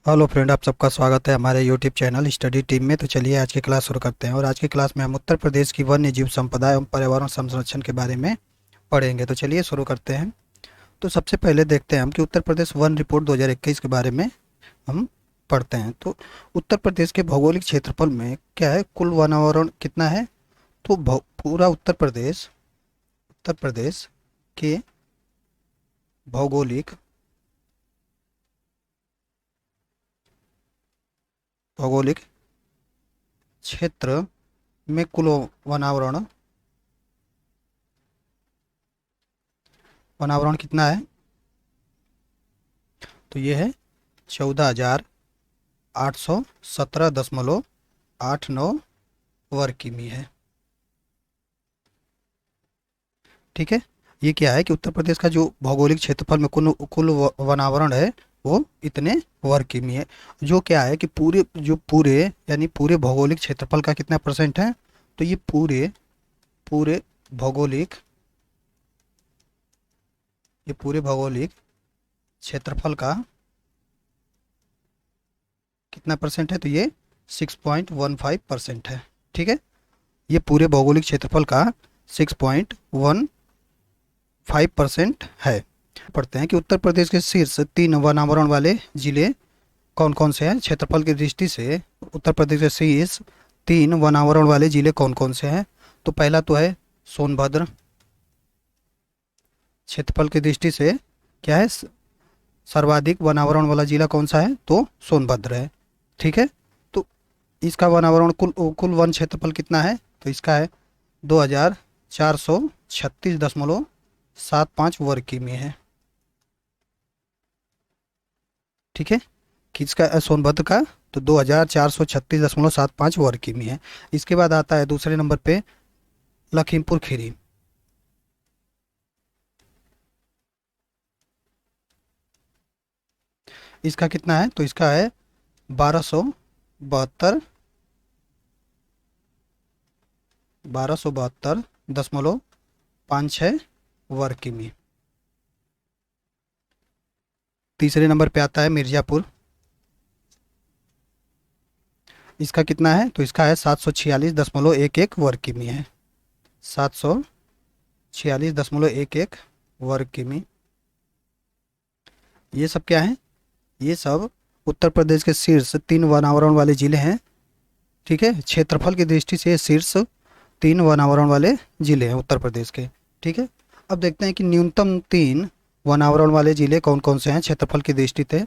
Hello friend, आप सबका स्वागत है हमारे यूट्यूब चैनल स्टडी टीम में। तो चलिए आज की क्लास शुरू करते हैं। और आज की क्लास में हम उत्तर प्रदेश की वन्य जीव संपदा एवं पर्यावरण संरक्षण के बारे में पढ़ेंगे। तो चलिए शुरू करते हैं। तो सबसे पहले देखते हैं हम कि उत्तर प्रदेश वन रिपोर्ट 2021 के बारे में हम पढ़ते हैं। तो उत्तर प्रदेश के भौगोलिक क्षेत्रफल में क्या है, कुल वनावरण कितना है। तो पूरा उत्तर प्रदेश के भौगोलिक भौगोलिक क्षेत्र में कुल वनावरण वनावरण कितना है। तो ये है 14,817.89 वर्ग किमी है। ठीक है। ये क्या है कि उत्तर प्रदेश का जो भौगोलिक क्षेत्रफल में कुल वनावरण है वो इतने वर्ग किमी है। जो क्या है कि पूरे यानी पूरे भौगोलिक क्षेत्रफल का कितना परसेंट है। तो ये पूरे पूरे भौगोलिक ये पूरे भौगोलिक क्षेत्रफल का कितना परसेंट है। तो ये 6.15% है। ठीक है। ये पूरे भौगोलिक क्षेत्रफल का 6.15% है। पढ़ते हैं कि उत्तर प्रदेश के शीर्ष 3 वनावरण वाले जिले कौन कौन से हैं। क्षेत्रफल की दृष्टि से उत्तर प्रदेश के शीर्ष 3 वनावरण वाले जिले कौन कौन से हैं। तो पहला तो है सोनभद्र। क्षेत्रफल की दृष्टि से क्या है, सर्वाधिक वनावरण वाला जिला कौन सा है। तो सोनभद्र है। ठीक है। तो इसका वनावरण कुल वन क्षेत्रफल कितना है। तो इसका है 2,436.75 वर्ग किमी है। ठीक है। किसका, सोनभद्र का। तो 2,436.75 वर्ग किमी है। इसके बाद आता है दूसरे नंबर पे लखीमपुर खीरी। इसका कितना है। तो इसका है 1272 1272.56 वर्ग किमी। तीसरे नंबर पे आता है मिर्जापुर। इसका कितना है। तो इसका है 746.11 वर्ग किमी है। 746.11 वर्ग किमी। ये सब क्या है, ये सब उत्तर प्रदेश के शीर्ष 3 वनावरण वाले जिले हैं। ठीक है। क्षेत्रफल की दृष्टि से ये शीर्ष 3 वनावरण वाले जिले हैं उत्तर प्रदेश के। ठीक है। अब देखते हैं कि न्यूनतम 3 वनावरण वाले जिले कौन कौन से हैं क्षेत्रफल की दृष्टि से।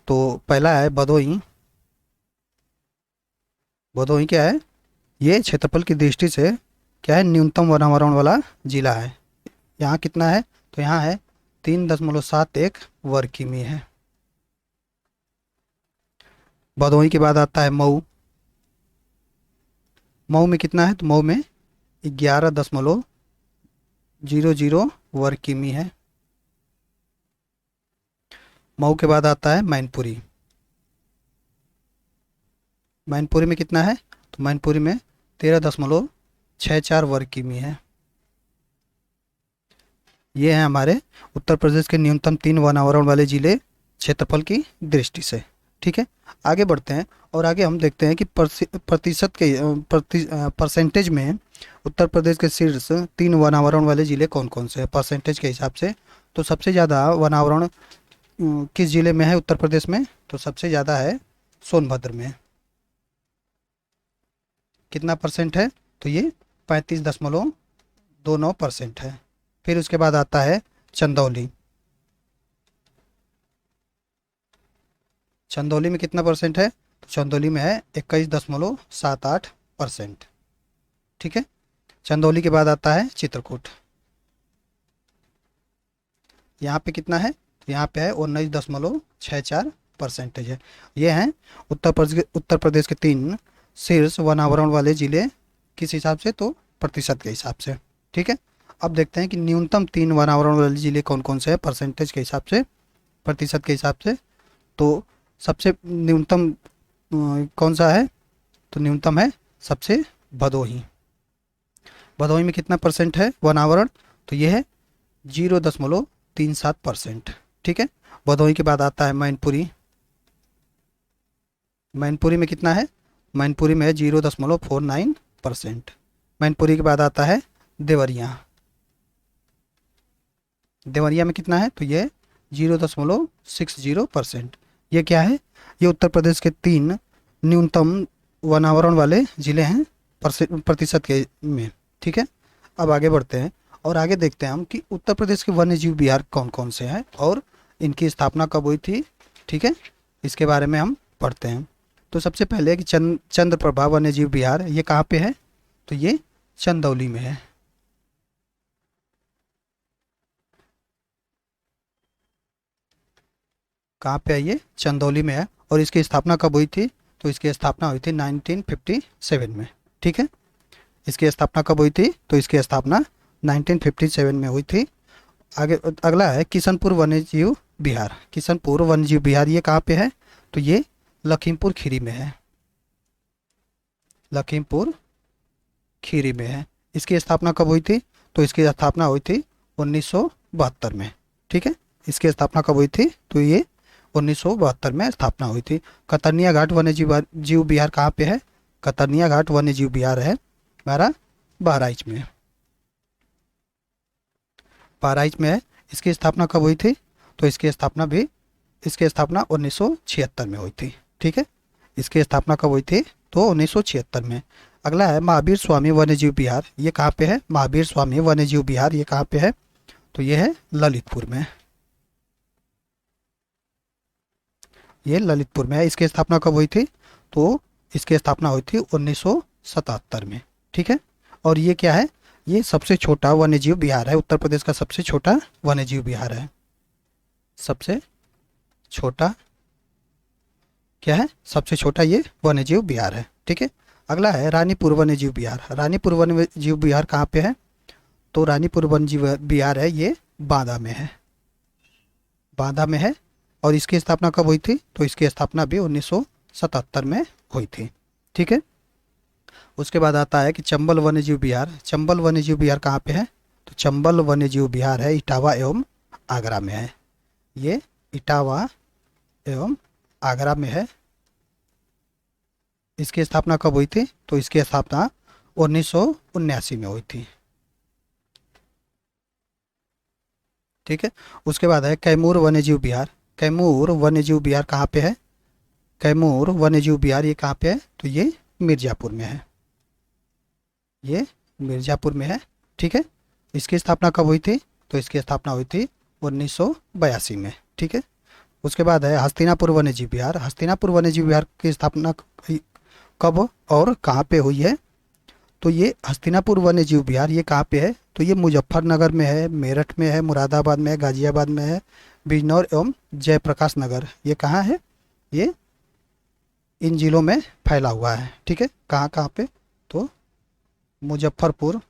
तो पहला है भदोही। भदोही क्या है, ये क्षेत्रफल की दृष्टि से क्या है, न्यूनतम वनावरण वाला जिला है। यहाँ कितना है। तो यहाँ है 3.71 वर्ग किमी है। भदोही के बाद आता है मऊ। मऊ में कितना है। तो मऊ में 11.00 वर्ग किमी है। मऊ के बाद आता है मैनपुरी। मैनपुरी में कितना है। तो मैनपुरी में 13.64 वर्ग किमी है। ये हैं हमारे उत्तर प्रदेश के न्यूनतम 3 वनावरण वाले जिले क्षेत्रफल की दृष्टि से। ठीक है। आगे बढ़ते हैं और आगे हम देखते हैं कि प्रतिशत के परसेंटेज में उत्तर प्रदेश के शीर्ष 3 वनावरण वाले जिले कौन कौन से हैं परसेंटेज के हिसाब से। तो सबसे ज़्यादा वनावरण किस जिले में है उत्तर प्रदेश में। तो सबसे ज़्यादा है सोनभद्र में। कितना परसेंट है। तो ये 35.29% है। फिर उसके बाद आता है चंदौली। चंदौली में कितना परसेंट है। तो चंदौली में है 21.78%। ठीक है। चंदौली के बाद आता है चित्रकूट। यहाँ पे कितना है। तो यहाँ पे है 19.64% है। ये हैं उत्तर प्रदेश के 3 शीर्ष वनावरण वाले जिले किस हिसाब से। तो प्रतिशत के हिसाब से। ठीक है। अब देखते हैं कि न्यूनतम 3 वनावरण वाले जिले कौन कौन से हैं परसेंटेज के हिसाब से, प्रतिशत के हिसाब से। तो सबसे न्यूनतम कौन सा है। तो न्यूनतम है सबसे भदोही। भदोही में कितना परसेंट है वनावरण। तो ये है 0.37%। ठीक है। भदोही के बाद आता है मैनपुरी। मैनपुरी में कितना है? मैनपुरी में है 0.49%। मैनपुरी के बाद आता है देवरिया। देवरिया में कितना है? तो ये 0.60%। ये क्या है? ये उत्तर प्रदेश के 3 न्यूनतम वनावरण वाले जिले हैं प्रतिशत के में। ठीक है, अब आगे बढ़ते हैं और आगे देखते हैं हम कि उत्तर प्रदेश के वन्य जीव विहार कौन कौन से हैं और इनकी स्थापना कब हुई थी। ठीक है, इसके बारे में हम पढ़ते हैं। तो सबसे पहले कि चंद्रप्रभा वन्य जीव विहार, ये कहाँ पे है? तो ये चंदौली में है। कहाँ पे है? ये चंदौली में है। और इसकी स्थापना कब हुई थी? तो इसकी स्थापना हुई थी 1957 में। ठीक है, इसकी स्थापना कब हुई थी? तो इसकी स्थापना 1957 में हुई थी। आगे अगला है किशनपुर वन्यजीव विहार। किशनपुर वन्यजीव विहार ये कहाँ पे है? तो ये लखीमपुर खीरी में है। लखीमपुर खीरी में है। इसकी स्थापना कब हुई थी? तो इसकी स्थापना हुई थी 1972 में। ठीक है, इसकी स्थापना कब हुई थी? तो ये 1972 में स्थापना हुई थी। कतरनिया घाट वन्य जीव विहार कहाँ पे है? कतरनिया घाट वन्य जीव विहार है हमारा बहराइच में। बहराइच में है। इसकी स्थापना कब हुई थी? तो इसकी स्थापना 1976 में हुई थी। ठीक है, इसकी स्थापना कब हुई थी? तो 1976 में। अगला है महावीर स्वामी वन्यजीव विहार। ये कहाँ पे है? महावीर स्वामी वन्यजीव विहार ये कहाँ पे है? तो ये है ललितपुर में। ये ललितपुर में है। इसकी स्थापना कब हुई थी? तो इसकी स्थापना हुई थी 1977 में। ठीक है, और ये क्या है? ये सबसे छोटा वन्यजीव विहार है। उत्तर प्रदेश का सबसे छोटा वन्यजीव विहार है। सबसे छोटा क्या है? सबसे छोटा ये वन्यजीव विहार है। ठीक है, अगला है रानीपुर वन्यजीव विहार। रानीपुर वन्यजीव विहार कहाँ पे है? तो रानीपुर वन्यजीव विहार है ये बांदा में है। बांदा में है। और इसकी स्थापना कब हुई थी? तो इसकी स्थापना भी 1977 में हुई थी। ठीक है, उसके बाद आता है कि चंबल वन्यजीव विहार। चंबल वन्यजीव विहार कहाँ पे है? तो चंबल वन्यजीव विहार है इटावा एवं आगरा में है। ये इटावा एवं आगरा में है। इसकी स्थापना कब हुई थी? तो इसकी स्थापना 1979 में हुई थी। ठीक है, उसके बाद है कैमूर वन्यजीव विहार। कैमूर वन्यजीव विहार कहाँ पे है? कैमूर वन्यजीव विहार ये कहाँ पे है? तो ये मिर्जापुर में है। ये मिर्जापुर में है। ठीक है, इसकी स्थापना कब हुई थी? तो इसकी स्थापना हुई थी 1982 में। ठीक है, उसके बाद है हस्तिनापुर वन्यजीव विहार। हस्तिनापुर वन्यजीव विहार की स्थापना कब और कहाँ पे हुई है? तो ये हस्तिनापुर वन्यजीव विहार ये कहाँ पे है? तो ये मुजफ्फरनगर में है, मेरठ में है, मुरादाबाद में है, गाजियाबाद में है, बिजनौर एवं जयप्रकाश नगर ये कहाँ है? ये इन जिलों में फैला हुआ है। ठीक है, कहाँ कहाँ पे? तो मुजफ्फरपुर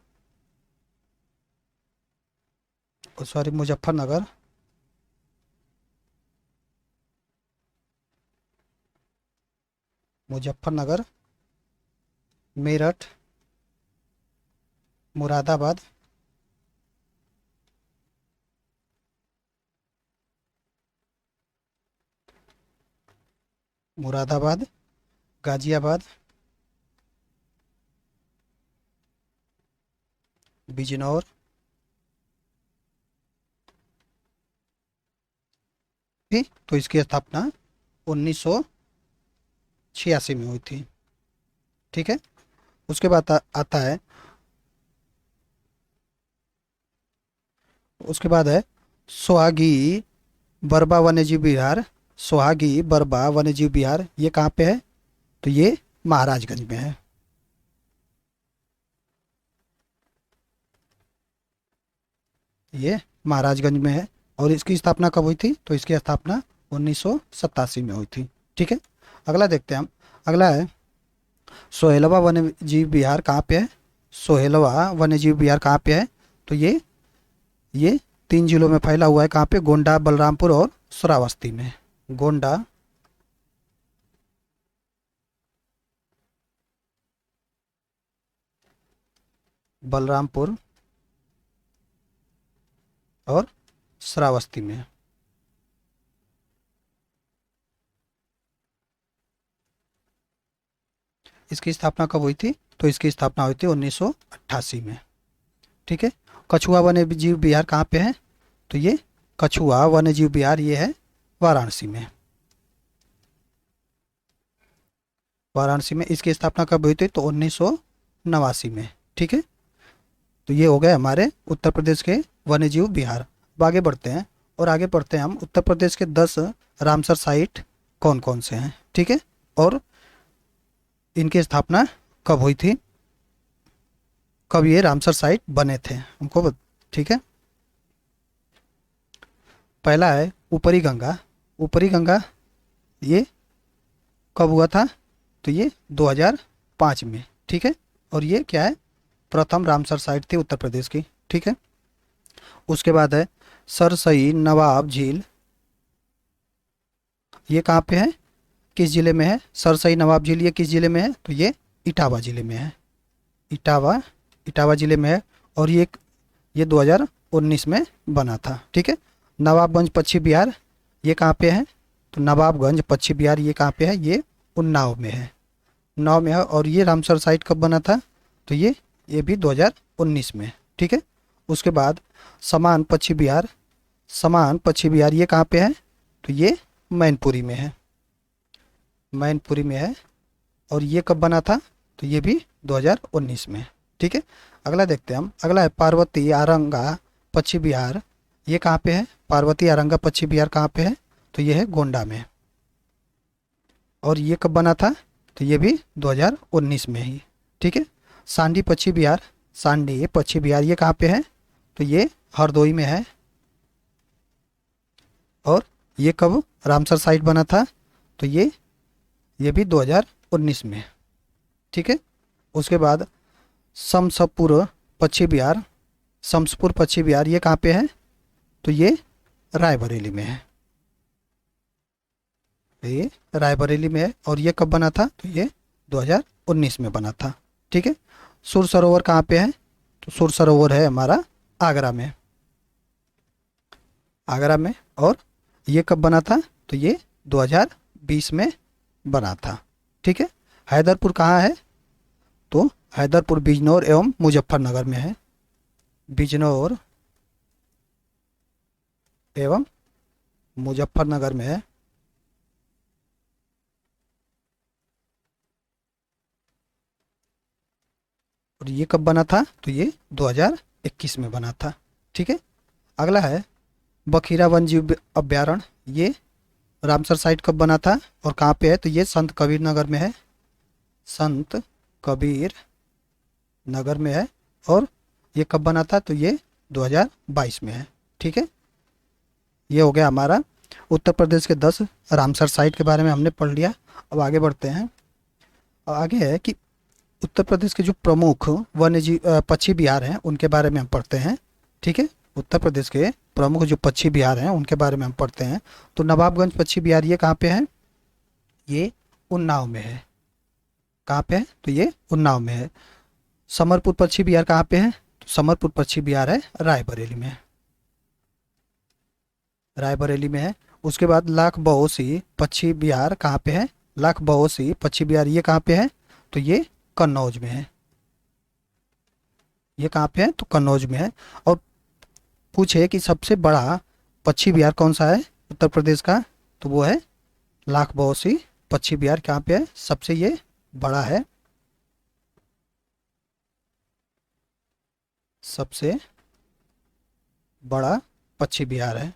सॉरी मुजफ्फरनगर, मुजफ्फरनगर, मेरठ, मुरादाबाद, मुरादाबाद, गाजियाबाद, बिजनौर, थी। तो इसकी स्थापना 1986 में हुई थी। ठीक है, उसके बाद आता है उसके बाद है सोहागी बरबा वन्यजीव विहार। सोहागी बरबा वन्यजीव विहार ये कहाँ पे है? तो ये महाराजगंज में है। ये महाराजगंज में है। और इसकी स्थापना कब हुई थी? तो इसकी स्थापना 1987 में हुई थी। ठीक है, अगला देखते हैं हम। अगला है सोहेलवा वन्य जीव विहार कहाँ पे है? सोहेलवा वन्य जीव विहार कहाँ पे है? तो ये 3 जिलों में फैला हुआ है। कहाँ पे? गोंडा, बलरामपुर और श्रावस्ती में। गोंडा, बलरामपुर और श्रावस्ती में। इसकी स्थापना कब हुई थी? तो इसकी स्थापना हुई थी 1988 में। ठीक है। कछुआ वन्य जीव विहार कहाँ पे है? तो ये कछुआ वन्य जीव विहार ये है वाराणसी में। वाराणसी में इसकी स्थापना कब हुई थी? तो 1989 में। ठीक है। तो ये हो गए हमारे उत्तर प्रदेश के वन्य जीव विहार। अब आगे बढ़ते हैं और आगे पढ़ते हैं हम उत्तर प्रदेश के 10 रामसर साइट कौन कौन से हैं। ठीक है। और इनकी स्थापना कब हुई थी, कब ये रामसर साइट बने थे ठीक है। पहला है ऊपरी गंगा। ऊपरी गंगा ये कब हुआ था? तो ये 2005 में। ठीक है। और ये क्या है? प्रथम रामसर साइट थी उत्तर प्रदेश की। ठीक है। उसके बाद है सरसई नवाब झील। ये कहाँ पे है, किस जिले में है? सरसई नवाब झील ये किस जिले में है? तो ये इटावा जिले में है। इटावा इटावा जिले में है। और ये 2019 में बना था। ठीक है। नवाबगंज पश्चिम बिहार ये कहाँ पे है? तो नवाबगंज पश्चिम बिहार ये कहाँ पे है? ये उन्नाव में है। उन्नाव में है। और ये रामसर साइट कब बना था? तो ये भी 2019 में। ठीक है। उसके बाद समान पश्चिम बिहार। समान पश्चिम बिहार ये कहाँ पे है? तो ये मैनपुरी में है। मैनपुरी में है। और ये कब बना था? तो ये भी 2019 में। ठीक है। अगला देखते हैं हम। अगला है पार्वती आरंगा पश्चिम बिहार। ये कहाँ पे है? पार्वती आरंगा पश्चिम बिहार कहाँ पे है? तो ये है गोंडा में। और ये कब बना था? तो ये भी 2019 में ही। ठीक है। सांडी पश्चिम बिहार। सांडी पश्चिम बिहार ये कहाँ पे है? तो ये हरदोई में है। और ये कब रामसर साइट बना था? तो ये भी 2019 में। ठीक है। उसके बाद शमसपुर पश्चिम बिहार। शमसपुर पश्चिम बिहार ये कहाँ पे है? तो ये रायबरेली में है। ये रायबरेली में है। और ये कब बना था? तो ये 2019 में बना था। ठीक है। सुर सरोवर कहाँ पे है? तो सुर सरोवर है हमारा आगरा में। आगरा में। और ये कब बना था? तो ये 2020 में बना था। ठीक है। हैदरपुर कहाँ है? तो हैदरपुर बिजनौर एवं मुजफ्फरनगर में है। बिजनौर एवं मुजफ्फरनगर में है। और ये कब बना था? तो ये 2021 में बना था। ठीक है। अगला है बखीरा वन जीव अभ्यारण्य। ये रामसर साइट कब बना था और कहाँ पे है? तो ये संत कबीर नगर में है। संत कबीर नगर में है। और ये कब बना था? तो ये 2022 में है। ठीक है। ये हो गया हमारा उत्तर प्रदेश के 10 रामसर साइट के बारे में हमने पढ़ लिया। अब आगे बढ़ते हैं। अब आगे है कि उत्तर प्रदेश के जो प्रमुख वन्य जीव पक्षी विहार हैं उनके बारे में हम पढ़ते हैं। ठीक है। उत्तर प्रदेश के प्रमुख जो पक्षी विहार हैं उनके बारे में हम पढ़ते हैं। तो नवाबगंज पक्षी विहार ये कहाँ पे है? ये उन्नाव में है। कहाँ पे है? तो ये उन्नाव में है। समरपुर पक्षी विहार कहाँ पे है? तो समरपुर पक्षी विहार है रायबरेली में। रायबरेली में है। उसके बाद लाख बहोसी पक्षी विहार कहाँ पे है? लाख बहोसी पक्षी विहार ये कहाँ पे है? तो ये कन्नौज में है। ये कहाँ पे है? तो कन्नौज में है। और पूछे कि सबसे बड़ा पक्षी विहार कौन सा है उत्तर प्रदेश का? तो वो है लाख बहोसी पक्षी विहार। कहाँ पे है? सबसे ये बड़ा है। सबसे बड़ा पक्षी विहार है।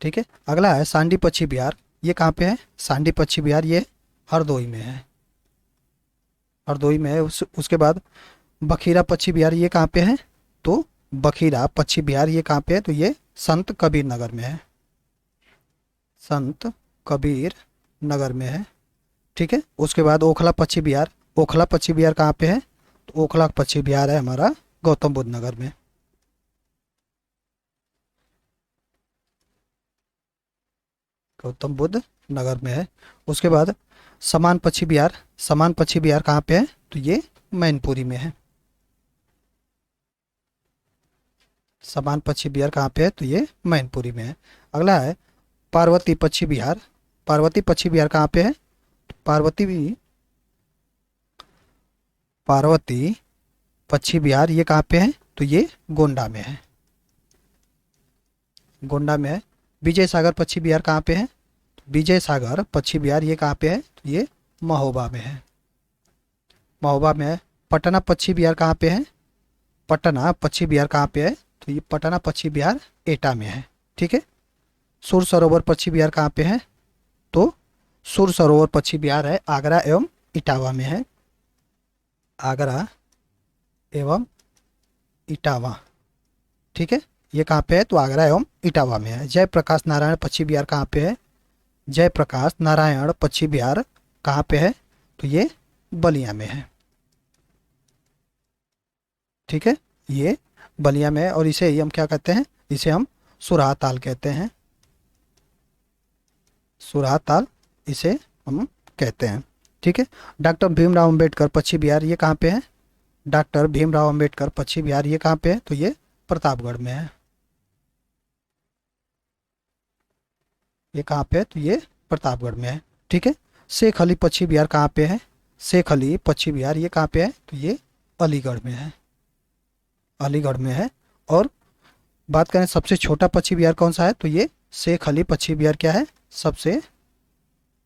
ठीक है। अगला है सांडी पक्षी विहार। ये कहाँ पे है? सांडी पक्षी विहार ये हरदोई में है। हरदोई में है। उसके बाद बखीरा पक्षी विहार ये कहाँ पे है? तो बखीरा पक्षी विहार ये कहाँ पे है? तो ये संत कबीर नगर में है। संत कबीर नगर में है। ठीक है। उसके बाद ओखला पक्षी विहार। ओखला पक्षी विहार कहाँ पे है? तो ओखला पक्षी विहार है हमारा गौतम बुद्ध नगर में। गौतम बुद्ध नगर में है। उसके बाद समान पक्षी विहार। समान पक्षी विहार कहाँ पे है? तो ये मैनपुरी में है। समान पक्षी विहार कहाँ पे है? तो ये मैनपुरी में है। अगला है पार्वती पक्षी विहार। पार्वती पश्चिम बिहार कहाँ पे है? पार्वती पार्वती पश्चिम बिहार ये कहाँ पे है? तो ये गोंडा में है, गोंडा में है। विजय सागर पश्चिम बिहार कहाँ पे है? विजय सागर पश्चिम बिहार ये कहाँ पे है? तो ये महोबा में है, महोबा में है। पटना पश्चिम बिहार कहाँ पे है? पटना पश्चिम बिहार कहाँ पे है? तो ये पटना पश्चिम बिहार एटा में है, ठीक है। सुर सरोवर पश्चिम बिहार कहाँ पे है? तो सुर सरोवर पश्चिम बिहार है आगरा एवं इटावा में है, आगरा एवं इटावा, ठीक है। ये कहाँ पे है? तो आगरा एवं इटावा में है। जयप्रकाश नारायण पश्चिम बिहार कहाँ पे है? जयप्रकाश नारायण पश्चिम बिहार कहाँ पे है? तो ये बलिया में है, ठीक है। ये बलिया में है और इसे ही हम क्या कहते हैं? इसे हम सुराह ताल कहते हैं, सुराह ताल इसे हम कहते हैं, ठीक है। डॉक्टर भीमराव अंबेडकर पश्चिम बिहार ये कहाँ पे है? डॉक्टर भीमराव अंबेडकर पश्चिम बिहार ये कहाँ पे है? तो ये प्रतापगढ़ में है, ये कहाँ पे है? तो ये प्रतापगढ़ में है, ठीक है। शेख अली पश्चिम बिहार कहाँ पे है? शेख अली पश्चिम बिहार ये कहाँ पे है? तो ये अलीगढ़ में है, अलीगढ़ में है। और बात करें सबसे छोटा पश्चिम बिहार कौन सा है? तो ये शेख अली पश्चिम बिहार क्या है? सबसे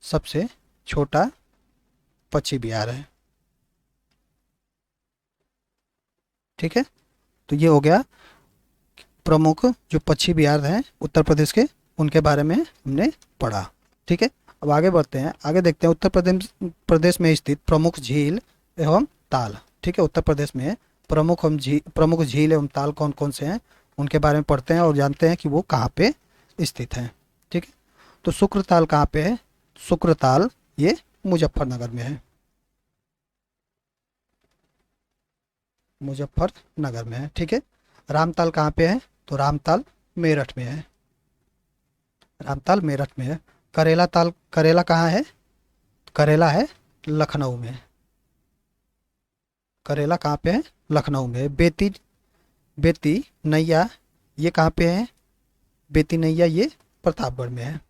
सबसे छोटा पश्चिम बिहार है, ठीक है। तो ये हो गया प्रमुख जो पश्चिम बिहार हैं उत्तर प्रदेश के, उनके बारे में हमने पढ़ा, ठीक है। अब आगे बढ़ते हैं, आगे देखते हैं उत्तर प्रदेश प्रदेश में स्थित प्रमुख झील एवं ताल, ठीक है। उत्तर प्रदेश में प्रमुख झील एवं ताल कौन कौन से हैं उनके बारे में पढ़ते हैं और जानते हैं कि वो कहाँ पे स्थित हैं, ठीक है। तो शुक्रताल कहाँ पे है? शुक्रताल ये मुजफ्फरनगर में है, मुजफ्फरनगर में है, ठीक है। रामताल कहाँ पे है? तो रामताल मेरठ में है, रामताल मेरठ में है। करेला ताल, करेला कहाँ है? करेला है लखनऊ में, करेला कहाँ पे है? लखनऊ में है। बेती बेती नैया ये कहाँ पे है? बेती नैया ये प्रतापगढ़ में है,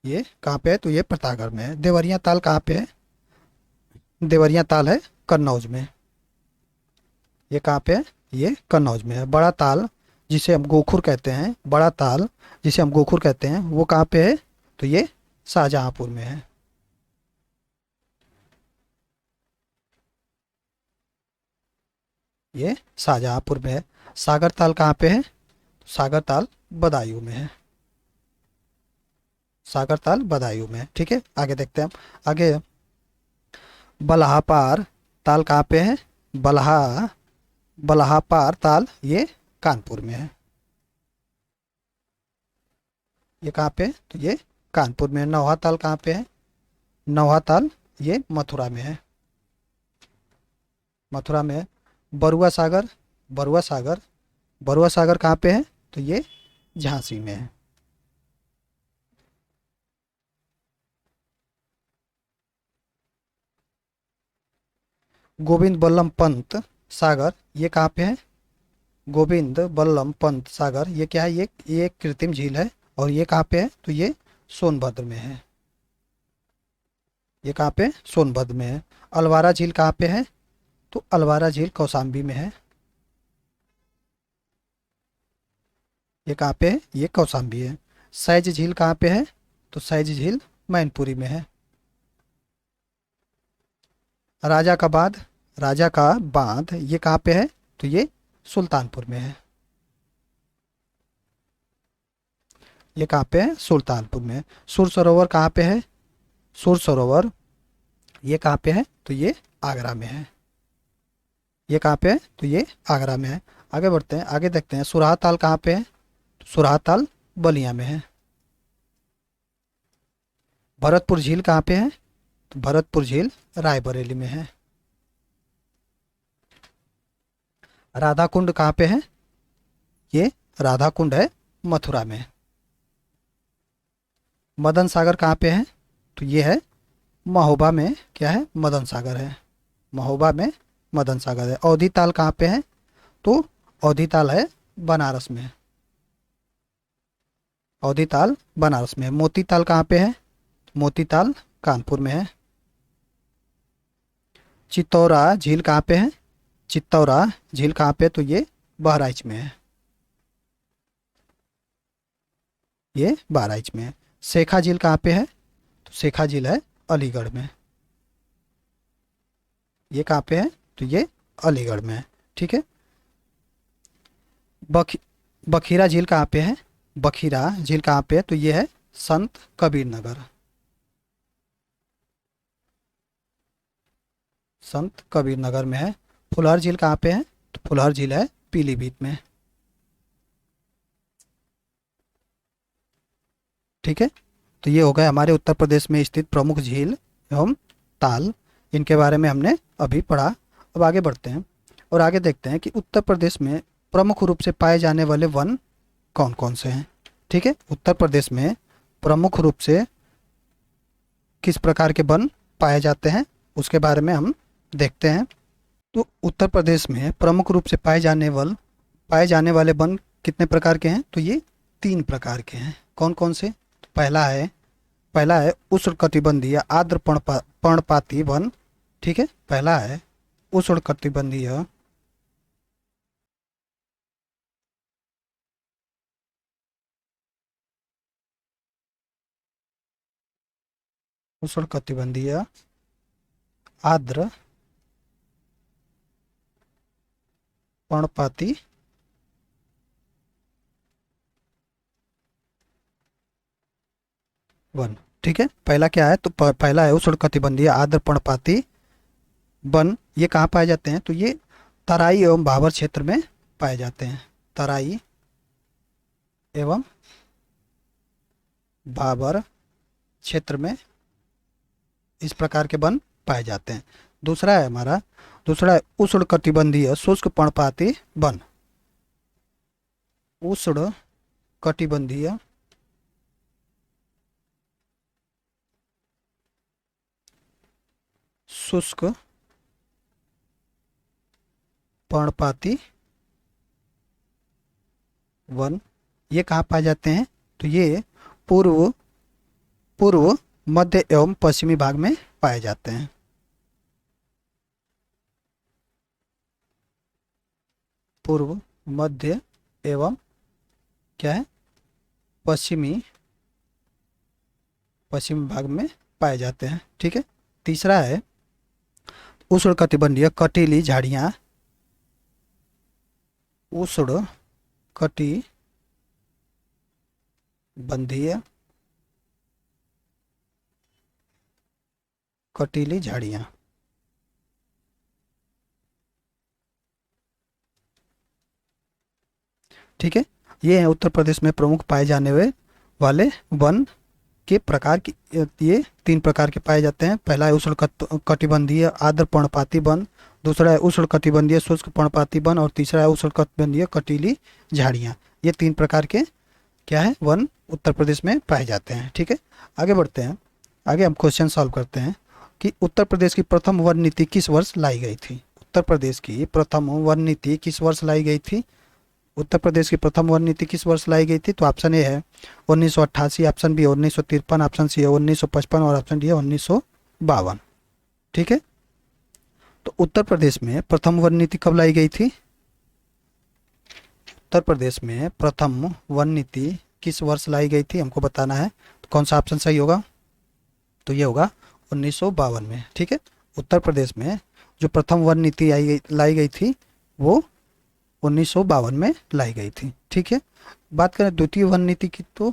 ये कहाँ पे है? तो ये प्रतापगढ़ में है। देवरिया ताल कहाँ पे है? देवरिया ताल है कन्नौज में, ये कहाँ पे है? ये कन्नौज में है। बड़ा ताल जिसे हम गोखुर कहते हैं, बड़ा ताल जिसे हम गोखुर कहते हैं वो कहाँ पे है? तो ये शाहजहांपुर में है, ये शाहजहांपुर में है। सागर ताल कहाँ पे है? सागर ताल बदायूं में है, सागर ताल बदायूं में है, ठीक है। आगे देखते हैं हम, आगे बल्हापार ताल कहाँ पे है? बल्हापार ताल ये कानपुर में है, ये कहाँ पे है? तो ये कानपुर में है। नौहा ताल कहाँ पे है? नौहा ताल ये मथुरा में है, मथुरा में है। बरुआ सागर, बरुआ सागर, बरुआ सागर कहाँ पे है? तो ये झांसी में है, गोविंद बल्लभ पंत सागर ये कहाँ पे है? गोविंद बल्लभ पंत सागर ये क्या है? ये एक कृत्रिम झील है और ये कहाँ पे है? तो ये सोनभद्र में है, ये कहाँ पे? सोनभद्र में है। अलवारा झील कहाँ पे है? तो अलवारा झील कौशाम्बी में है, ये कहाँ पे है? ये कौशाम्बी है। सैज झील कहाँ पे है? तो सैज झील मैनपुरी में है। राजा का बांध, राजा का बांध ये कहाँ पे है? तो ये सुल्तानपुर में है, ये कहाँ पे है? सुल्तानपुर में है। सुर सरोवर कहाँ पे है? सुर सरोवर ये कहाँ पे है? तो ये आगरा में है, ये कहाँ पे है? तो ये आगरा में है। आगे बढ़ते हैं, आगे देखते हैं सुराह ताल कहाँ पे है? तो सुराह ताल बलिया में है। भरतपुर झील कहाँ पे है? तो भरतपुर झील रायबरेली में है। राधा कुंड कहाँ पे है? ये राधा कुंड है मथुरा में। मदन सागर कहाँ पे है? तो ये है महोबा में, क्या है? मदन सागर है, महोबा में मदन सागर है। अवधि ताल कहाँ पे है? तो अवधि ताल है बनारस में है। अवधि ताल बनारस में है। मोती ताल कहाँ पे है? मोती ताल कानपुर में है। चित्तौरा झील कहाँ पे है? चित्तौरा झील कहाँ पे? तो ये बहराइच में है। ये बहराइच में है। शेखा झील कहाँ पे है? तो शेखा झील है अलीगढ़ में। ये कहाँ पे है? तो ये अलीगढ़ में है। ठीक है। बख बखीरा झील कहाँ पे है? बखीरा झील कहाँ पे है? तो ये है संत कबीर नगर। संत कबीर नगर में है। फुलहर झील कहाँ पे है? तो फुलहर झील है पीलीभीत में। ठीक है। तो ये हो गए हमारे उत्तर प्रदेश में स्थित प्रमुख झील एवं ताल। इनके बारे में हमने अभी पढ़ा। अब आगे बढ़ते हैं और आगे देखते हैं कि उत्तर प्रदेश में प्रमुख रूप से पाए जाने वाले वन कौन कौन से हैं। ठीक है। उत्तर प्रदेश में प्रमुख रूप से किस प्रकार के वन पाए जाते हैं उसके बारे में हम देखते हैं। तो उत्तर प्रदेश में प्रमुख रूप से पाए जाने वाले वन कितने प्रकार के हैं? तो ये 3 प्रकार के हैं। कौन कौन से? तो पहला है उष्णकटिबंधीय आर्द्र पर्णपाती वन। ठीक है। पहला है उष्णकटिबंधीय उष्णकटिबंधीय आर्द्र पर्णपाती वन। ठीक है। पहला क्या है? तो पहला है उष्णकटिबंधीय आर्द्र पर्णपाती वन। ये कहाँ पाए जाते हैं? तो ये तराई एवं भाबर क्षेत्र में पाए जाते हैं। तराई एवं भाबर क्षेत्र में इस प्रकार के वन पाए जाते हैं। दूसरा है उष्णकटिबंधीय शुष्क पर्णपाती वन। उष्णकटिबंधीय शुष्क पर्णपाती वन। ये कहाँ पाए जाते हैं? तो ये पूर्व पूर्व मध्य एवं पश्चिमी भाग में पाए जाते हैं। पूर्व मध्य एवं क्या है? पश्चिमी पश्चिमी भाग में पाए जाते हैं। ठीक है। तीसरा है उष्णकटिबंधीय कटीली झाड़ियाँ। उष्णकटिबंधीय कटीली झाड़ियाँ। ठीक है। ये है उत्तर प्रदेश में प्रमुख पाए जाने वाले वन के प्रकार की। ये 3 प्रकार के पाए जाते हैं। पहला है उष्णकटिबंधीय आर्द्र पर्णपाती वन। दूसरा है उष्णकटिबंधीय शुष्क पर्णपाती वन और तीसरा है उष्णकटिबंधीय कटीली झाड़ियाँ। ये 3 प्रकार के क्या है? वन उत्तर प्रदेश में पाए जाते हैं। ठीक है। आगे बढ़ते हैं। आगे हम क्वेश्चन सॉल्व करते हैं कि उत्तर प्रदेश की प्रथम वन नीति किस वर्ष लाई गई थी? उत्तर प्रदेश की प्रथम वन नीति किस वर्ष लाई गई थी? उत्तर प्रदेश की प्रथम वन नीति किस वर्ष लाई गई थी? तो ऑप्शन ए है 1988, ऑप्शन बी 1953, ऑप्शन सी है 1955 और ऑप्शन डी है 1952। ठीक है। तो उत्तर प्रदेश में प्रथम वन नीति कब लाई गई थी? उत्तर प्रदेश में प्रथम वन नीति किस वर्ष लाई गई थी हमको बताना है। तो कौन सा ऑप्शन सही होगा? तो ये होगा 1952 में। ठीक है। उत्तर प्रदेश में जो प्रथम वन नीति लाई गई थी वो 1952 में लाई गई थी। ठीक है। बात करें द्वितीय वन नीति की तो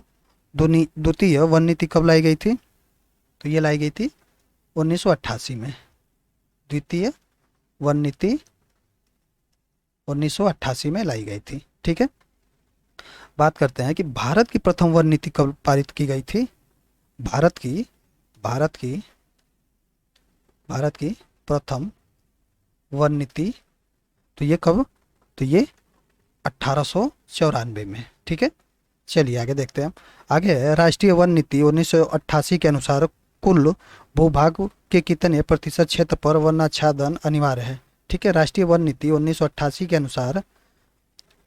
द्वितीय वन नीति कब लाई गई थी? तो ये लाई गई थी 1988 में। द्वितीय वन नीति 1988 में लाई गई थी। ठीक है। बात करते हैं कि भारत की प्रथम वन नीति कब पारित की गई थी? भारत की प्रथम वन नीति तो ये कब? तो ये 1894 में। ठीक है। चलिए आगे देखते हैं। आगे है राष्ट्रीय वन नीति 1988 के अनुसार कुल भूभाग के कितने प्रतिशत क्षेत्र पर वनाच्छादन अनिवार्य है? ठीक है। राष्ट्रीय वन नीति 1988 के अनुसार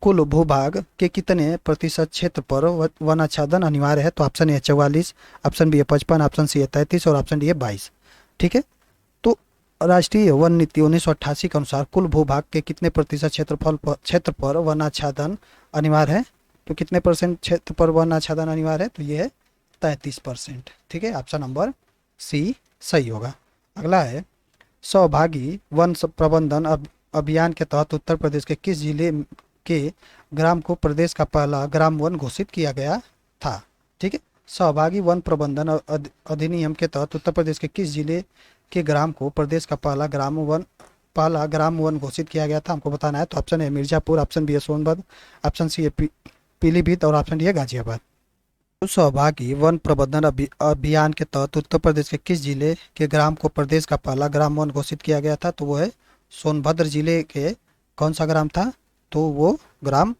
कुल भूभाग के कितने प्रतिशत क्षेत्र पर वनाच्छादन अनिवार्य है? तो ऑप्शन ए 44, ऑप्शन बी है 55, ऑप्शन सी है 33 और ऑप्शन डी है 22। ठीक है, तो राष्ट्रीय वन नीति 1988 के अनुसार कुल भूभाग के कितने प्रतिशत क्षेत्र पर वनाच्छादन अनिवार्य है? तो कितने परसेंट क्षेत्र पर वनाच्छादन अनिवार्य है? तो ये है 33%। ठीक है, ऑप्शन नंबर सी सही होगा। अगला है, सहभागी वन प्रबंधन अभियान के तहत उत्तर प्रदेश के किस जिले के ग्राम को प्रदेश का पहला ग्राम वन घोषित किया गया था? ठीक है, सहभागी वन प्रबंधन अधिनियम के तहत उत्तर प्रदेश के किस जिले के ग्राम को प्रदेश का पहला ग्राम वन घोषित किया गया था? हमको बताना है। तो ऑप्शन है मिर्जापुर, ऑप्शन बी है सोनभद्र, ऑप्शन सी है पीलीभीत और ऑप्शन डी है गाजियाबाद। तो सहभागी वन प्रबंधन अभियान के तहत उत्तर प्रदेश के किस जिले के ग्राम को प्रदेश का पहला ग्राम वन घोषित किया गया था? तो वो है सोनभद्र जिले के कौन सा ग्राम था? तो वो ग्राम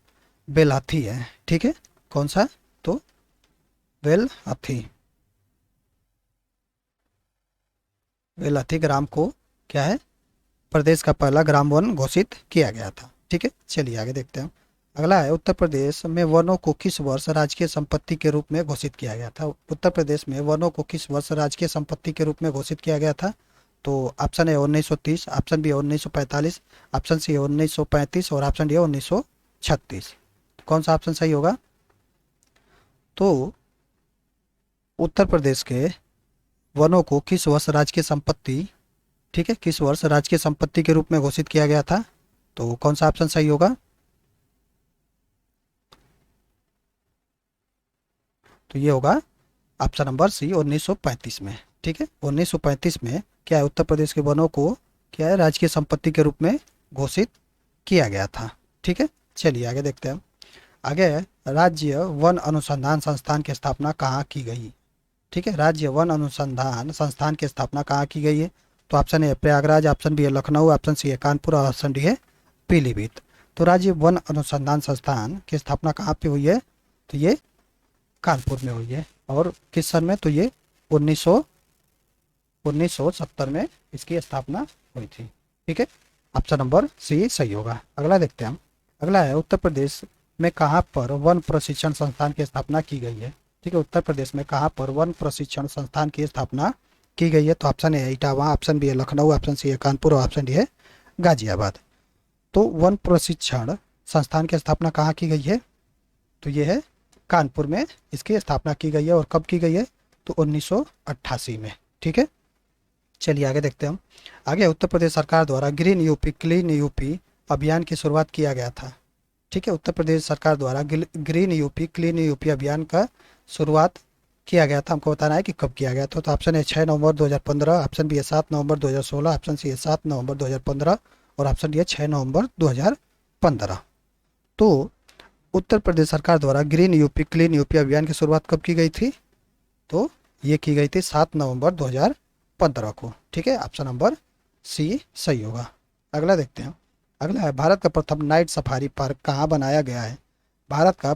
बेलाथी है। ठीक है, कौन सा? तो बेलाथी ग्राम को क्या है, प्रदेश का पहला ग्राम वन घोषित किया गया था। ठीक है, चलिए आगे देखते हैं। अगला है, उत्तर प्रदेश में वनों को किस वर्ष राजकीय संपत्ति के रूप में घोषित किया गया था? उत्तर प्रदेश में वनों को किस वर्ष राजकीय संपत्ति के रूप में घोषित किया गया था? तो ऑप्शन है 1930, ऑप्शन बी है 1945, ऑप्शन सी है 1935 और ऑप्शन डी है 1936। कौन सा ऑप्शन सही होगा? तो उत्तर प्रदेश के वनों को किस वर्ष राजकीय संपत्ति, ठीक है, किस वर्ष राजकीय संपत्ति के रूप में घोषित किया गया था? तो कौन सा ऑप्शन सही होगा? तो ये होगा ऑप्शन नंबर सी 1935 में। ठीक है, 1935 में क्या है, उत्तर प्रदेश के वनों को क्या है, राजकीय संपत्ति के रूप में घोषित किया गया था। ठीक है, चलिए आगे देखते हैं। आगे है, राज्य वन अनुसंधान संस्थान की स्थापना कहाँ की गई? ठीक है, राज्य वन अनुसंधान संस्थान की स्थापना कहाँ की गई है? तो option A Prayagraj, option B है लखनऊ, ऑप्शन सी है कानपुर और ऑप्शन डी है पीलीभीत। तो राज्य वन अनुसंधान संस्थान की स्थापना कहाँ पे हुई है? तो ये कानपुर में हुई है। और किस सन में? तो ये 1970 में इसकी स्थापना हुई थी। ठीक है, ऑप्शन नंबर सी सही होगा। अगला देखते हैं हम। अगला है, उत्तर प्रदेश में कहाँ पर वन प्रशिक्षण संस्थान की स्थापना की गई है? ठीक है, उत्तर प्रदेश में कहाँ पर वन प्रशिक्षण संस्थान की स्थापना की गई है? तो ऑप्शन है इटावा, ऑप्शन बी है लखनऊ, ऑप्शन सी है कानपुर और ऑप्शन डी है गाजियाबाद। तो वन प्रशिक्षण संस्थान की स्थापना कहाँ की गई है? तो ये है कानपुर में इसकी स्थापना की गई है। और कब की गई है? तो 1988 में। ठीक है, चलिए आगे देखते हैं हम। आगे, उत्तर प्रदेश सरकार द्वारा ग्रीन यूपी क्लीन यूपी अभियान की शुरुआत किया गया था। ठीक है, उत्तर प्रदेश सरकार द्वारा ग्रीन यूपी क्लीन यूपी अभियान का शुरुआत किया गया था। हमको बताना है कि कब किया गया था। तो ऑप्शन है 6 नवंबर 2015, ऑप्शन बी है 7 नवंबर 2016, ऑप्शन सी है 7 नवंबर 2015 और ऑप्शन डी है 6 नवंबर 2015। तो उत्तर प्रदेश सरकार द्वारा ग्रीन यूपी क्लीन यूपी अभियान की शुरुआत कब की गई थी? तो ये की गई थी 7 नवंबर 2015 को। ठीक है, ऑप्शन नंबर सी सही होगा। अगला देखते हैं। अगला है, भारत का प्रथम नाइट सफारी पार्क कहाँ बनाया गया है? भारत का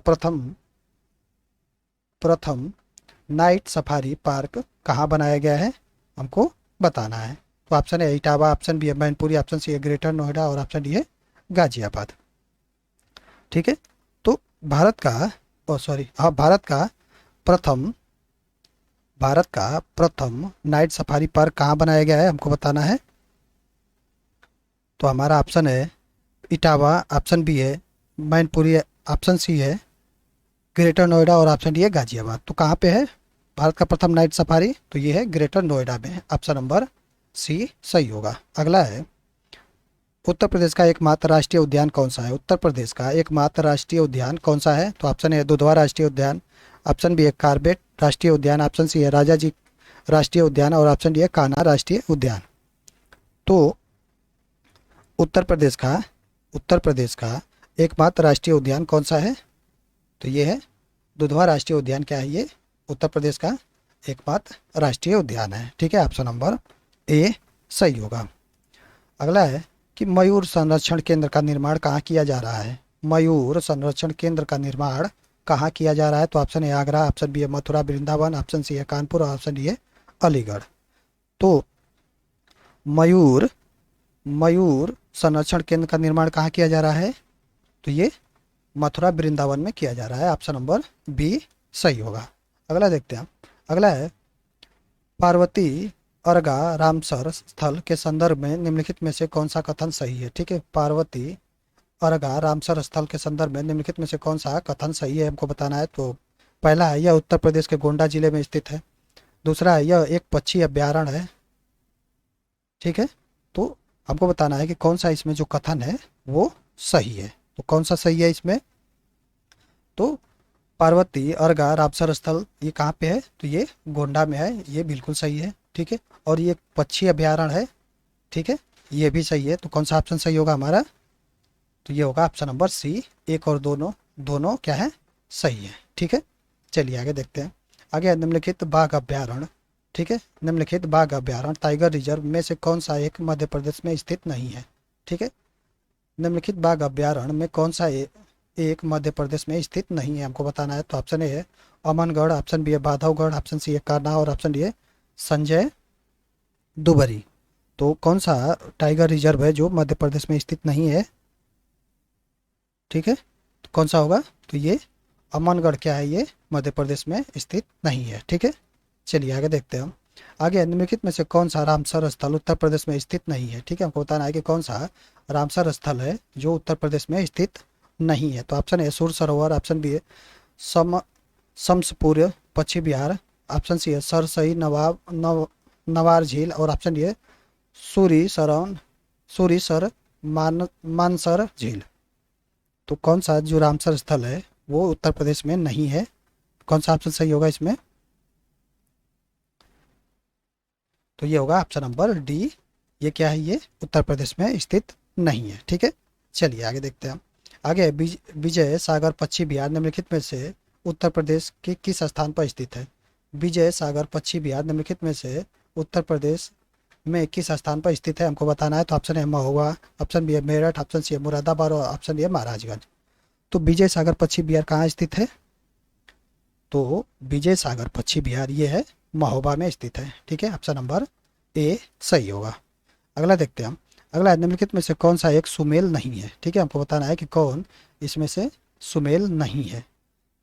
प्रथम नाइट सफारी पार्क कहाँ बनाया गया है? हमको बताना है। तो ऑप्शन है इटावा, ऑप्शन बी है मैनपुरी, ऑप्शन सी है ग्रेटर नोएडा और ऑप्शन डी है गाजियाबाद। ठीक है, तो भारत का प्रथम नाइट सफारी पार्क कहाँ बनाया गया है? हमको बताना है। तो हमारा ऑप्शन है इटावा, ऑप्शन बी है मैनपुरी, ऑप्शन सी है ग्रेटर नोएडा और ऑप्शन डी है गाजियाबाद। तो कहाँ पे है भारत का प्रथम नाइट सफारी? तो ये है ग्रेटर नोएडा में। ऑप्शन नंबर सी सही होगा। अगला है, उत्तर प्रदेश का एकमात्र राष्ट्रीय उद्यान कौन सा है? उत्तर प्रदेश का एकमात्र राष्ट्रीय उद्यान कौन सा है? तो ऑप्शन है दुधवा राष्ट्रीय उद्यान, ऑप्शन बी है कार्बेट राष्ट्रीय उद्यान, ऑप्शन सी है राजा जी राष्ट्रीय उद्यान और ऑप्शन डी है कान्हा राष्ट्रीय उद्यान। तो उत्तर प्रदेश का एकमात्र राष्ट्रीय उद्यान कौन सा है? तो ये है दुधवा राष्ट्रीय उद्यान। क्या है ये? उत्तर प्रदेश का एकमात्र राष्ट्रीय उद्यान है। ठीक है, ऑप्शन नंबर ए सही होगा। अगला है कि मयूर संरक्षण केंद्र का निर्माण कहाँ किया जा रहा है? मयूर संरक्षण केंद्र का निर्माण कहाँ किया जा रहा है? तो ऑप्शन है आगरा, ऑप्शन बी है मथुरा वृंदावन, ऑप्शन सी है कानपुर और ऑप्शन डी है अलीगढ़। तो मयूर संरक्षण केंद्र का निर्माण कहाँ किया जा रहा है? तो ये मथुरा वृंदावन में किया जा रहा है। ऑप्शन नंबर बी सही होगा। अगला देखते हैं। अगला है पार्वती अर्गा रामसर स्थल के संदर्भ में निम्नलिखित में से कौन सा कथन सही है। ठीक है, पार्वती अर्गा रामसर स्थल के संदर्भ में निम्नलिखित में से कौन सा कथन सही है हमको बताना है। तो पहला है यह उत्तर प्रदेश के गोंडा जिले में स्थित है। दूसरा है यह एक पक्षी अभ्यारण्य है। ठीक है, तो हमको बताना है कि कौन सा इसमें जो कथन है वो सही है। तो कौन सा सही है इसमें, तो पार्वती अर्गा रामसर स्थल ये कहाँ पे है, तो ये गोंडा में है, ये बिल्कुल सही है। ठीक है, और ये पक्षी अभ्यारण्य है। ठीक है, ये भी सही है। तो कौन सा ऑप्शन सही होगा हमारा, तो ये होगा ऑप्शन नंबर सी। एक और दोनों दोनों क्या है, सही है। ठीक है, चलिए आगे देखते हैं। आगे है निम्नलिखित बाघ अभ्यारण्य। ठीक है, निम्नलिखित बाघ अभ्यारण्य टाइगर रिजर्व में से कौन सा एक मध्य प्रदेश में स्थित नहीं है। ठीक है, निम्नलिखित बाघ अभ्यारण्य में कौन सा एक मध्य प्रदेश में स्थित नहीं है हमको बताना है। तो ऑप्शन ए है अमनगढ़, ऑप्शन बी है बाधवगढ़, ऑप्शन सी है कान्हा और ऑप्शन डी है संजय दुबरी। तो कौन सा टाइगर रिजर्व है जो मध्य प्रदेश में स्थित नहीं है। ठीक है, तो कौन सा होगा, तो ये अमनगढ़ क्या है, ये मध्य प्रदेश में स्थित नहीं है। ठीक है, चलिए आगे देखते हैं हम। आगे निम्नलिखित में से कौन सा रामसर स्थल उत्तर प्रदेश में स्थित नहीं है। ठीक है, हमको बताना है कि कौन सा रामसर स्थल है जो उत्तर प्रदेश में स्थित नहीं है। तो ऑप्शन ए सूर सरोवर, ऑप्शन बी है शमसपुर पश्चिम बिहार, ऑप्शन सी है सरसई नवार झील और ऑप्शन डी है सूरी सर मानसर झील। तो कौन सा जो रामसर स्थल है वो उत्तर प्रदेश में नहीं है, कौन सा ऑप्शन सही होगा इसमें, तो ये होगा ऑप्शन नंबर डी। ये क्या है, ये उत्तर प्रदेश में स्थित नहीं है। ठीक है, चलिए आगे देखते हैं। आगे विजय सागर पश्चिम बिहार निम्नलिखित में से उत्तर प्रदेश के किस स्थान पर स्थित है। विजय सागर पश्चिम बिहार निम्नलिखित में से उत्तर प्रदेश में किस स्थान पर स्थित है हमको बताना है। तो ऑप्शन है महुआ, ऑप्शन बी है मेरठ, ऑप्शन सी है मुरादाबाद और ऑप्शन डी है महाराजगंज। तो विजय सागर पश्चिम बिहार कहाँ स्थित है, तो विजय सागर पश्चिम बिहार ये है महोबा में स्थित है। ठीक है, ऑप्शन नंबर ए सही होगा। अगला देखते हैं हम। अगला निम्नलिखित में से कौन सा एक सुमेल नहीं है। ठीक है, हमको बताना है कि कौन इसमें से सुमेल नहीं है।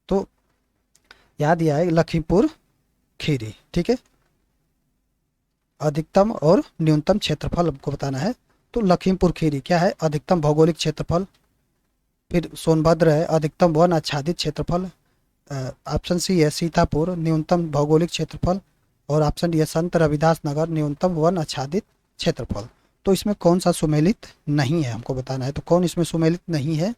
तो याद यह है लखीमपुर खीरी। ठीक है, अधिकतम और न्यूनतम क्षेत्रफल हमको बताना है। तो लखीमपुर खीरी क्या है, अधिकतम भौगोलिक क्षेत्रफल। फिर सोनभद्र है अधिकतम वन आच्छादित क्षेत्रफल, ऑप्शन सी है सीतापुर न्यूनतम भौगोलिक क्षेत्रफल और ऑप्शन डी है संत रविदास नगर न्यूनतम वन आच्छादित क्षेत्रफल। तो इसमें कौन सा सुमेलित नहीं है हमको बताना है। तो कौन इसमें सुमेलित नहीं है,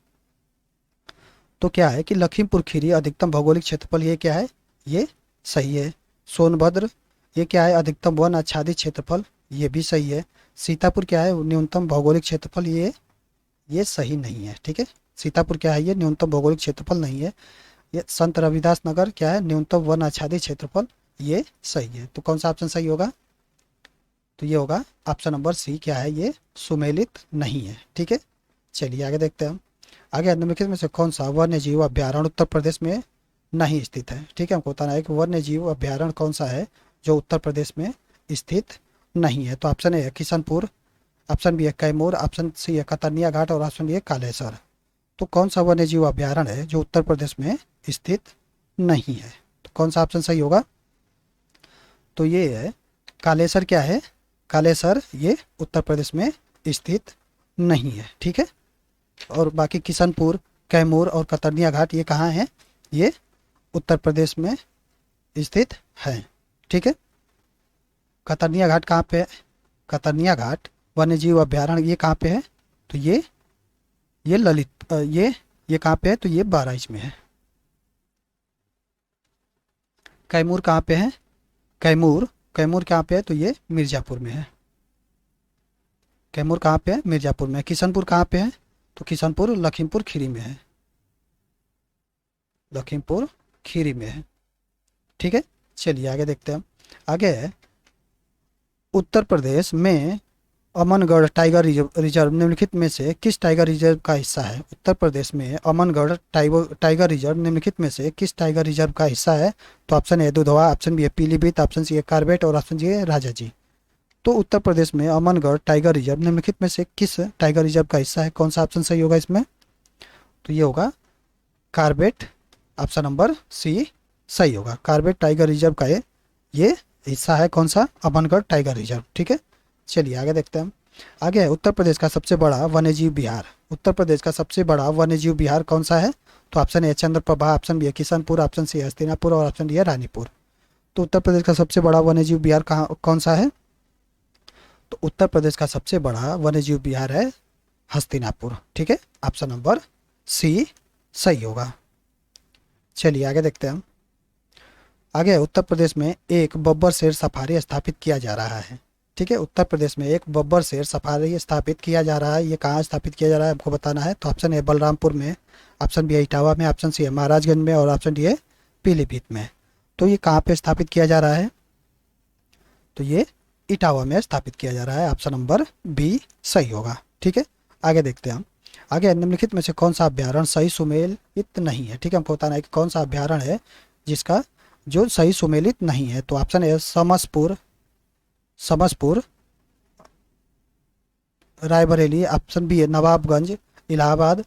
तो क्या है कि लखीमपुर खीरी अधिकतम भौगोलिक क्षेत्रफल ये क्या है, ये सही है। सोनभद्र ये क्या है, अधिकतम वन आच्छादित क्षेत्रफल, ये भी सही है। सीतापुर क्या है, न्यूनतम भौगोलिक क्षेत्रफल, ये सही नहीं है। ठीक है, सीतापुर क्या है, ये न्यूनतम भौगोलिक क्षेत्रफल नहीं है। ये संत रविदास नगर क्या है, न्यूनतम वन आच्छादित क्षेत्रफल, ये सही है। तो कौन सा ऑप्शन सही होगा, तो ये होगा ऑप्शन नंबर सी क्या है, ये सुमेलित नहीं है। ठीक है, चलिए आगे देखते हैं हम। आगे निम्नलिखित में से कौन सा वन्य जीव अभ्यारण्य उत्तर प्रदेश में नहीं स्थित है। ठीक है, हमको बताना है कि वन्य जीव अभ्यारण्य कौन सा है जो उत्तर प्रदेश में स्थित नहीं है। तो ऑप्शन ए है किशनपुर, ऑप्शन बी है कैमूर, ऑप्शन सी है कतर्निया घाट और ऑप्शन डी है कालेसर। तो कौन सा वन्य जीव अभ्यारण्य है जो उत्तर प्रदेश में स्थित नहीं है, तो कौन सा ऑप्शन सही होगा, तो ये है कालेसर क्या है, कालेसर ये उत्तर प्रदेश में स्थित नहीं है। ठीक है, और बाकी किशनपुर कैमूर और कतर्निया घाट ये कहाँ है, ये उत्तर प्रदेश में स्थित है। ठीक है, कतर्निया घाट कहाँ पे है, कतर्निया घाट वन्य जीव अभ्यारण्य ये कहाँ पे है, तो ये ललित ये कहाँ पे है, तो ये बहराइच में है। कैमूर कहाँ पे है, कैमूर कहाँ पे है, तो ये मिर्ज़ापुर में है। कैमूर कहाँ पे है, मिर्ज़ापुर में है। किशनपुर कहाँ पे है, तो किशनपुर लखीमपुर खीरी में है, लखीमपुर खीरी में है। ठीक है, चलिए आगे देखते हैं हम। आगे है उत्तर प्रदेश में अमनगढ़ टाइगर रिजर्व निम्नलिखित में से किस टाइगर रिजर्व का हिस्सा है। उत्तर प्रदेश में अमनगढ़ टाइगर रिजर्व निम्नलिखित में से किस टाइगर रिजर्व का हिस्सा है। तो option A Dudhwa, option B है पीलीभीत, ऑप्शन सी है कार्बेट और ऑप्शन जी है राजा जी। तो उत्तर प्रदेश में अमनगढ़ टाइगर रिजर्व निम्नलिखित में से किस टाइगर रिजर्व का हिस्सा है, कौन सा ऑप्शन सही होगा इसमें, तो ये होगा कार्बेट, ऑप्शन नंबर सी सही होगा। कार्बेट टाइगर रिजर्व का ये हिस्सा है कौन सा, अमनगढ़ टाइगर रिजर्व। ठीक है, चलिए आगे देखते हैं हम। आगे है उत्तर प्रदेश का सबसे बड़ा वन्यजीव विहार। उत्तर प्रदेश का सबसे बड़ा वन्यजीव विहार कौन सा है, तो option A Chandraprabha, option B है किशनपुर, ऑप्शन सी है हस्तिनापुर और ऑप्शन डी है रानीपुर। तो उत्तर प्रदेश का सबसे बड़ा वन्यजीव विहार कहाँ कौन सा है, तो उत्तर प्रदेश का सबसे बड़ा वन्यजीव विहार है हस्तिनापुर। ठीक है, ऑप्शन नंबर सी सही होगा। चलिए आगे देखते हैं हम। आगे उत्तर प्रदेश में एक बब्बर शेर सफारी स्थापित किया जा रहा है। ठीक है, उत्तर प्रदेश में एक बब्बर शेर सफारी स्थापित किया जा रहा है। ये कहाँ स्थापित किया जा रहा है हमको बताना है। तो ऑप्शन ए बलरामपुर में, ऑप्शन बी है इटावा में, ऑप्शन सी है महाराजगंज में और ऑप्शन डी है पीलीभीत में। तो ये कहाँ पे स्थापित किया जा रहा है, तो ये इटावा में स्थापित किया जा रहा है। ऑप्शन नंबर बी सही होगा। ठीक है, आगे देखते हैं हम। आगे निम्नलिखित में से कौन सा अभ्यारण्य सही सुमेलित नहीं है। ठीक है, हमको बताना है कि कौन सा अभ्यारण्य है जिसका जो सही सुमेलित नहीं है। तो option A Samaspur Raebareli, option B है नवाबगंज इलाहाबाद,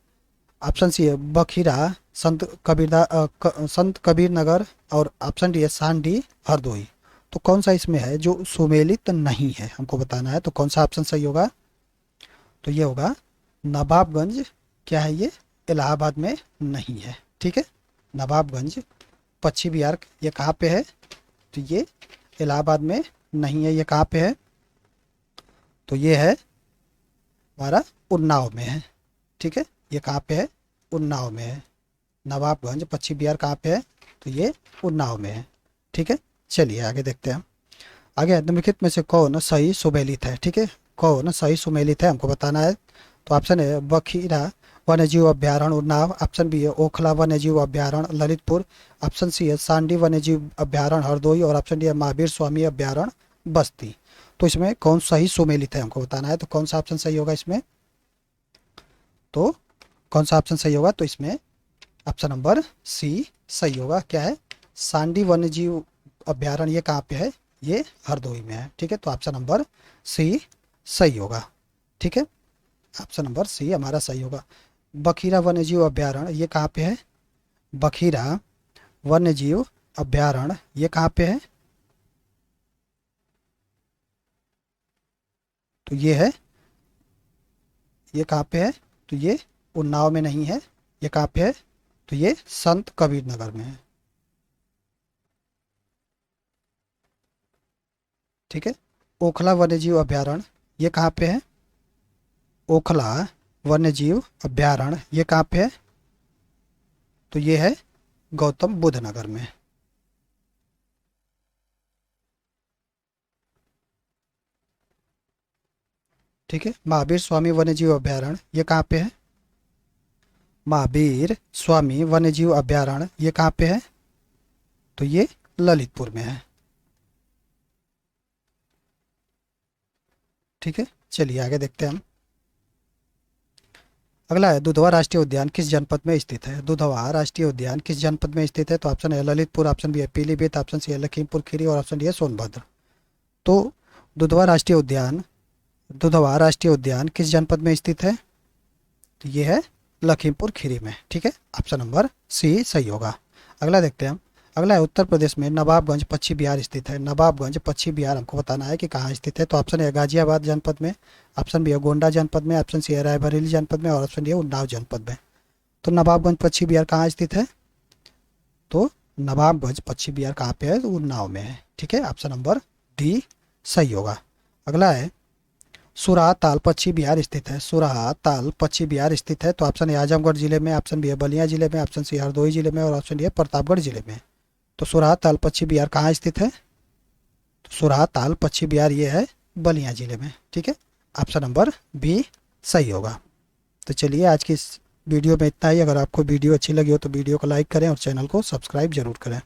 ऑप्शन सी है बखीरा संत कबीर नगर और ऑप्शन डी है सांडी हरदोई। तो कौन सा इसमें है जो सुमेलित नहीं है हमको बताना है। तो कौन सा ऑप्शन सही होगा, तो ये होगा नवाबगंज। क्या है ये, इलाहाबाद में नहीं है। ठीक है, नवाबगंज पश्चिम बिहार, ये कहाँ पे है, तो ये इलाहाबाद में नहीं है। ये कहाँ पे है, तो ये है हमारा उन्नाव में है। ठीक है, ये कहाँ पे है, उन्नाव में है। नवाबगंज पश्चिम बिहार कहाँ पे है, तो ये उन्नाव में है। ठीक है, चलिए आगे देखते हैं। आगे निम्नलिखित में से कौन सही सुमेलित है। ठीक है, कौन सही सुमेलित है हमको बताना है। तो ऑप्शन है बखीरा वन्यजीव अभ्यारण्य उन्नाव, ऑप्शन बी है ओखला वन्यजीव अभ्यारण्य ललितपुर, ऑप्शन सी है सांडी वन्यजीव अभ्यारण्य हरदोई और ऑप्शन डी है महावीर स्वामी अभ्यारण्य बस्ती। तो इसमें कौन सही सुमेलित है हमको बताना है। तो कौन सा ऑप्शन सही होगा इसमें, तो कौन सा ऑप्शन सही होगा, तो इसमें ऑप्शन नंबर सी सही होगा। क्या है, सांडी वन्यजीव अभ्यारण्य ये कहाँ पे है, ये हरदोई में है। ठीक है, तो ऑप्शन नंबर सी सही होगा। ठीक है, ऑप्शन नंबर सी हमारा सही होगा। बखीरा वन्यजीव अभ्यारण्य ये कहाँ पे है, बखीरा वन्यजीव अभ्यारण्य ये कहाँ पे है, तो ये है, ये कहाँ पे है, तो ये उन्नाव में नहीं है। ये कहाँ पे है, तो ये संत कबीर नगर में है। ठीक है, ओखला वन्यजीव अभ्यारण्य ये कहाँ पे है, ओखला वन्यजीव अभ्यारण्य ये कहाँ पे है, तो ये है गौतम बुद्ध नगर में। ठीक है, महावीर स्वामी वन्यजीव अभ्यारण्य ये कहाँ पे है, महावीर स्वामी वन्यजीव अभ्यारण्य ये कहाँ पे है, तो ये ललितपुर में है। ठीक है, चलिए आगे देखते हैं हम। अगला है दुधवा राष्ट्रीय उद्यान किस जनपद में स्थित है। दुधवा राष्ट्रीय उद्यान किस जनपद में स्थित है, तो ऑप्शन है ललितपुर, ऑप्शन बी है पीलीभीत, ऑप्शन सी है लखीमपुर खीरी और ऑप्शन डी है सोनभद्र। तो दुधवा राष्ट्रीय उद्यान किस जनपद में स्थित है, तो ये है लखीमपुर खीरी में। ठीक है, ऑप्शन नंबर सी सही होगा। अगला देखते हैं हम। अगला है उत्तर प्रदेश में नवाबगंज पश्चिम बिहार स्थित है। नवाबगंज पश्चिम बिहार हमको बताना है कि कहाँ स्थित है। तो ऑप्शन है गाजियाबाद जनपद में, ऑप्शन बी है गोंडा जनपद में, ऑप्शन सी है रायबरेली जनपद में और ऑप्शन डी है उन्नाव जनपद में। तो नवाबगंज पश्चिम बिहार कहाँ स्थित है, तो नवाबगंज पश्चिम बिहार कहाँ पे है, तो उन्नाव में है। ठीक है, ऑप्शन नंबर डी सही होगा। अगला है सुराहा ताल पश्चिम बिहार स्थित है। सुराहा ताल पश्चिम बिहार स्थित है। तो ऑप्शन ए आजमगढ़ जिले में, ऑप्शन बी है बलिया जिले में, ऑप्शन सी हरदोई जिले में और ऑप्शन डी है प्रतापगढ़ जिले में। तो सुराहा ताल पश्चिम बिहार कहाँ स्थित है, तो सुराहा ताल पश्चिम बिहार ये है बलिया जिले में। ठीक है, ऑप्शन नंबर बी सही होगा। तो चलिए आज की इस वीडियो में इतना ही। अगर आपको वीडियो अच्छी लगी हो तो वीडियो को लाइक करें और चैनल को सब्सक्राइब जरूर करें।